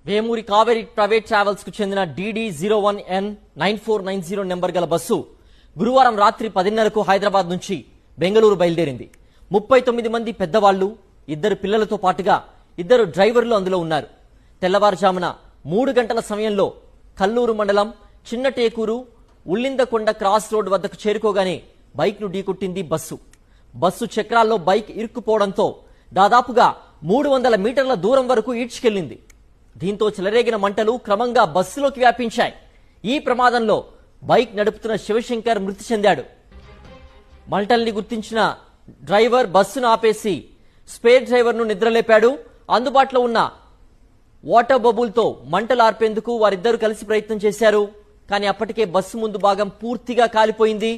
Vemuri Kaveri private travels కు చెందిన DD01N9490 number గల బస్సు గురువారం రాత్రి 10:30కు హైదరాబాద్ నుంచి బెంగళూరు బయలుదేరింది. 39 మంది పెద్దవాళ్లు, 2 పిల్లలతో పాటుగా 2 డ్రైవర్లు అందులో ఉన్నారు. తెల్లవారుజామున 3 గంటల సమయంలో కల్లూరు మండలం చిన్నటేకూరు ఉల్లిందకొండ క్రాస్ రోడ్ వద్దకు చేరుకోగానే బైక్ ను ఢీకొట్టింది బస్సు. బస్సు చక్రాల్లో బైక్ ఇరుక్కుపోవడంతో దాదాపుగా 300 మీటర్ల దూరం వరకు ఈడ్చుకెళ్లింది. దీంతో చెలరేగిన మంటలు క్రమంగా బస్సులోకి వ్యాపించాయి. ఈ ప్రమాదంలో బైక్ నడుపుతున్న శివశంకర్ మృతి చెందాడు. మంటల్ని గుర్తించిన డ్రైవర్ బస్సును ఆపేసి స్పేర్ డ్రైవర్ ను నిద్రలేపాడు. అందుబాటులో ఉన్న వాటర్ బబుల్తో మంటలు ఆర్పేందుకు వారిద్దరూ కలిసి ప్రయత్నం చేశారు. కానీ అప్పటికే బస్సు ముందు భాగం పూర్తిగా కాలిపోయింది.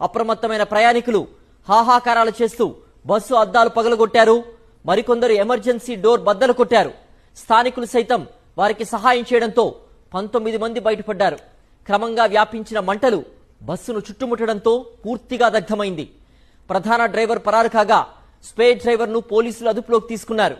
అప్రమత్తమైన ప్రయాణికులు హాహాకారాలు చేస్తూ బస్సు అద్దాలు పగలగొట్టారు. మరికొందరు ఎమర్జెన్సీ డోర్ బద్దలు కొట్టారు. స్థానికులు సైతం వారికి సహాయం చేయడంతో 19 మంది బయటపడ్డారు. క్రమంగా వ్యాపించిన మంటలు బస్సును చుట్టుముట్టడంతో పూర్తిగా దగ్ధమైంది. ప్రధాన డ్రైవర్ పరారు కాగా స్పేర్ డ్రైవర్ ను పోలీసులు అదుపులోకి తీసుకున్నారు.